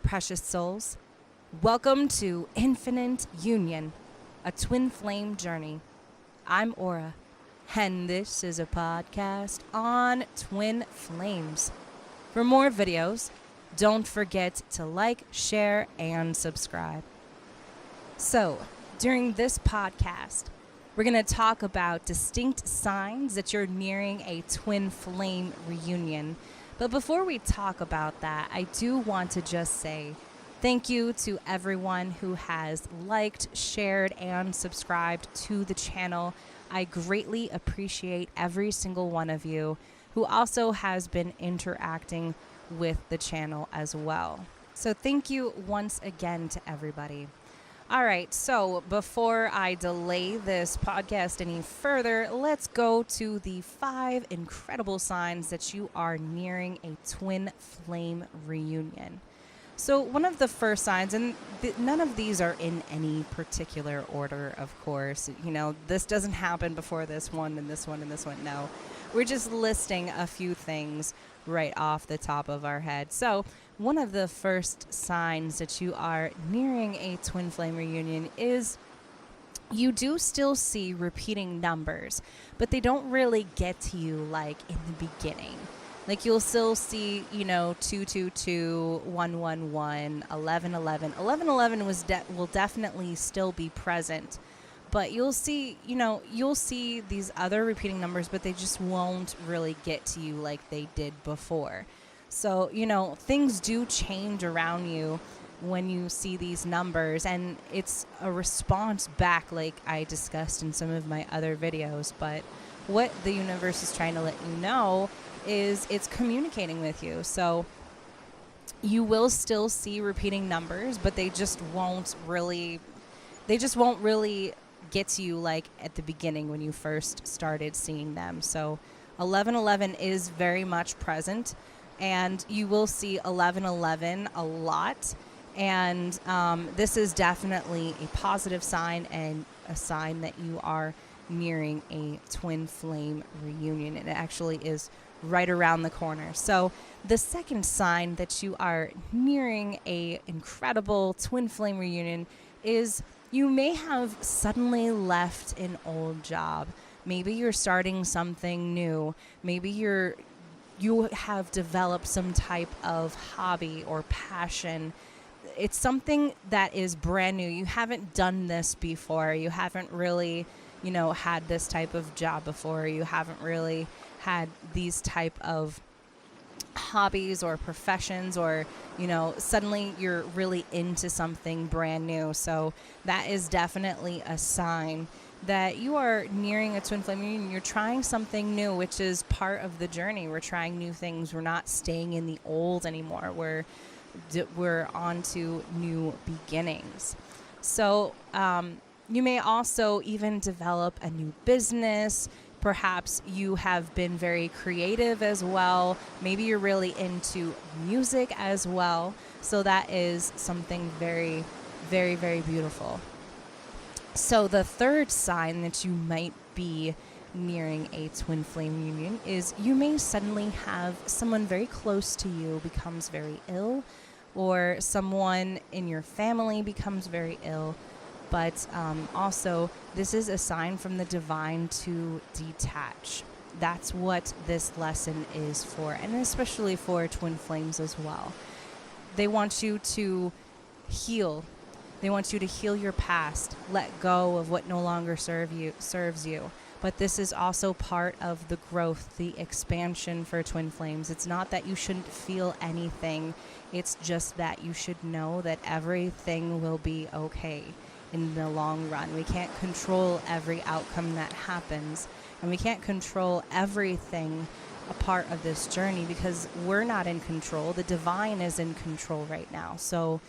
precious souls. Welcome to Infinite Union, a twin flame journey. I'm Aura, and this is a podcast on twin flames. For more videos, don't forget to like, share, and subscribe. So, during this podcast, we're going to talk about distinct signs that you're nearing a twin flame reunion. But before we talk about that, I do want to just say thank you to everyone who has liked, shared, and subscribed to the channel. I greatly appreciate every single one of you who also has been interacting with the channel as well. So thank you once again to everybody. All right, so before I delay this podcast any further, let's go to the 5 incredible signs that you are nearing a twin flame reunion. So one of the first signs, and none of these are in any particular order, of course. You know, this doesn't happen before this one and this one and this one. No, we're just listing a few things right off the top of our head. So one of the first signs that you are nearing a twin flame reunion is you do still see repeating numbers, but they don't really get to you like in the beginning. Like you'll still see, 222, 111, 1111. 1111 will definitely still be present. But you'll see these other repeating numbers, but they just won't really get to you like they did before. So, things do change around you when you see these numbers, and it's a response back like I discussed in some of my other videos. But what the universe is trying to let you know is it's communicating with you. So you will still see repeating numbers, but they just won't really get to you like at the beginning when you first started seeing them. So 1111 is very much present, and you will see 1111 a lot. And this is definitely a positive sign and a sign that you are nearing a twin flame reunion. It actually is right around the corner. So the second sign that you are nearing a incredible twin flame reunion is you may have suddenly left an old job. Maybe you're starting something new. Maybe you have developed some type of hobby or passion. It's something that is brand new. You haven't done this before. You haven't really, had this type of job before. You haven't really had these type of hobbies or professions, or suddenly you're really into something brand new. So that is definitely a sign that you are nearing a twin flame reunion. You're trying something new, which is part of the journey. We're trying new things. We're not staying in the old anymore. We're on to new beginnings. So you may also even develop a new business. Perhaps you have been very creative as well. Maybe you're really into music as well. So that is something very, very, very beautiful. So the third sign that you might be nearing a twin flame reunion is you may suddenly have someone very close to you becomes very ill, or someone in your family becomes very ill. But also, this is a sign from the divine to detach. That's what this lesson is for, and especially for twin flames as well. They want you to heal. They want you to heal your past, let go of what no longer serves you. But this is also part of the growth, the expansion for twin flames. It's not that you shouldn't feel anything. It's just that you should know that everything will be okay in the long run. We can't control every outcome that happens, and we can't control everything a part of this journey because we're not in control. The divine is in control right now. So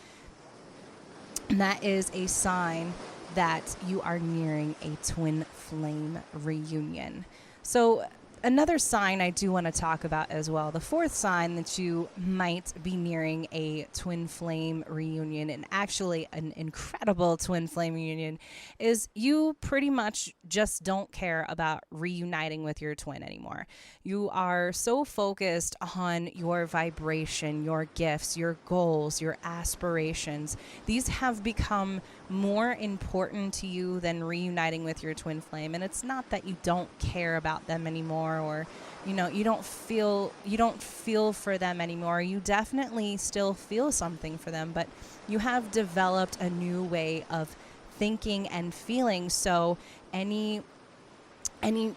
that is a sign that you are nearing a twin flame reunion. So another sign I do want to talk about as well. The fourth sign that you might be nearing a twin flame reunion, and actually an incredible twin flame reunion, is you pretty much just don't care about reuniting with your twin anymore. You are so focused on your vibration, your gifts, your goals, your aspirations. These have become more important to you than reuniting with your twin flame. And it's not that you don't care about them anymore, or you don't feel for them anymore. You definitely still feel something for them, but you have developed a new way of thinking and feeling. So any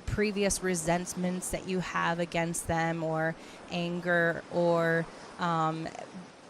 previous resentments that you have against them, or anger, or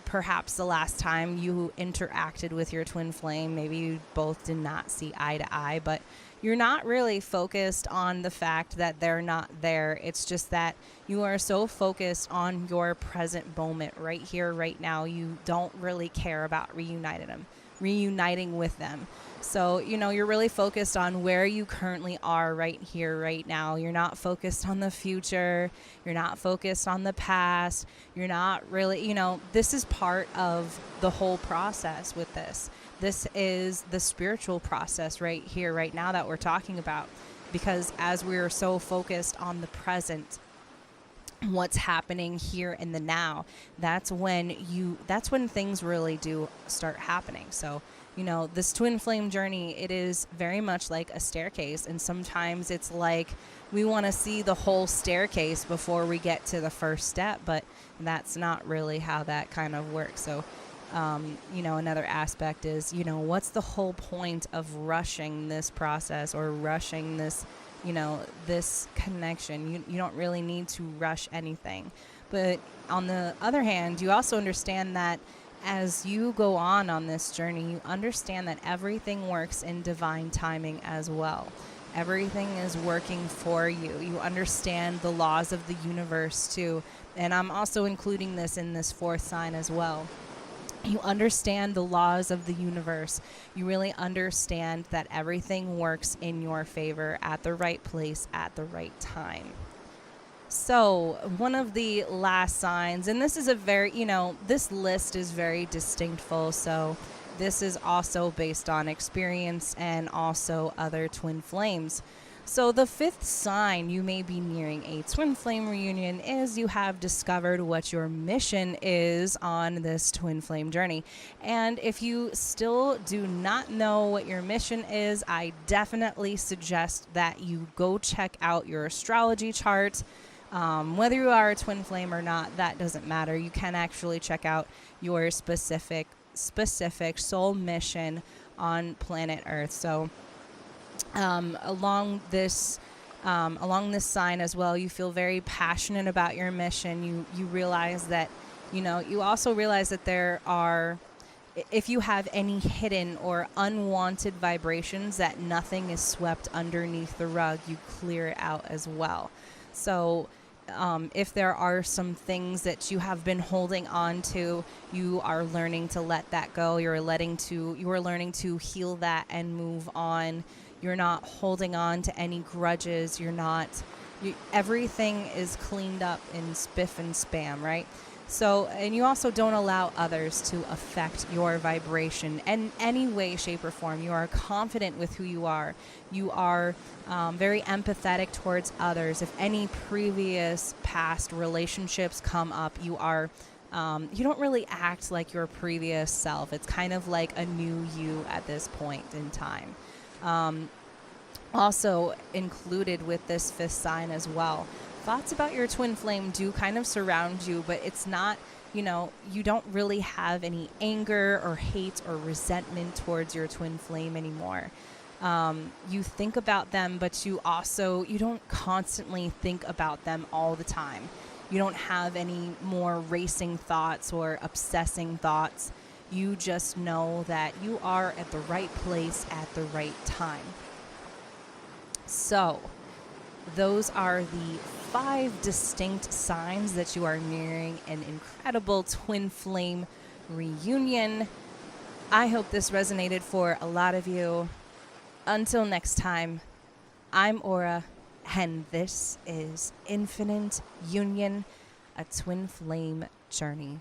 perhaps the last time you interacted with your twin flame, maybe you both did not see eye to eye, but you're not really focused on the fact that they're not there. It's just that you are so focused on your present moment right here, right now. You don't really care about reuniting with them. So, you're really focused on where you currently are right here, right now. You're not focused on the future. You're not focused on the past. You're not really, this is part of the whole process with this. This is the spiritual process right here, right now that we're talking about. Because as we're so focused on the present, what's happening here in the now, that's when things really do start happening. So, this twin flame journey, it is very much like a staircase, and sometimes it's like we want to see the whole staircase before we get to the first step, but that's not really how that kind of works. So another aspect is, what's the whole point of rushing this process, or rushing this this connection? You don't really need to rush anything. But on the other hand, you also understand that as you go on this journey, you understand that everything works in divine timing as well. Everything is working for you. You understand the laws of the universe too. And I'm also including this in this fourth sign as well. You understand the laws of the universe. You really understand that everything works in your favor at the right place at the right time. So, one of the last signs, and this is this list is very distinctful. So, this is also based on experience and also other twin flames. So the fifth sign you may be nearing a twin flame reunion is you have discovered what your mission is on this twin flame journey. And if you still do not know what your mission is, I definitely suggest that you go check out your astrology chart. Whether you are a twin flame or not, that doesn't matter. You can actually check out your specific soul mission on planet Earth. So along this sign as well, you feel very passionate about your mission. You realize that, you also realize that there are, if you have any hidden or unwanted vibrations, that nothing is swept underneath the rug, you clear it out as well. So if there are some things that you have been holding on to, you are learning to let that go. You are learning to heal that and move on. You're not holding on to any grudges. Everything is cleaned up in spiff and spam, right? So, and you also don't allow others to affect your vibration in any way, shape, or form. You are confident with who you are. You are very empathetic towards others. If any previous past relationships come up, you don't really act like your previous self. It's kind of like a new you at this point in time. Also included with this fifth sign as well, thoughts about your twin flame do kind of surround you, but it's not, you don't really have any anger or hate or resentment towards your twin flame anymore. You think about them, but you don't constantly think about them all the time. You don't have any more racing thoughts or obsessing thoughts. You just know that you are at the right place at the right time. So, those are the 5 distinct signs that you are nearing an incredible twin flame reunion. I hope this resonated for a lot of you. Until next time, I'm Aura, And this is Infinite Union, a twin flame journey.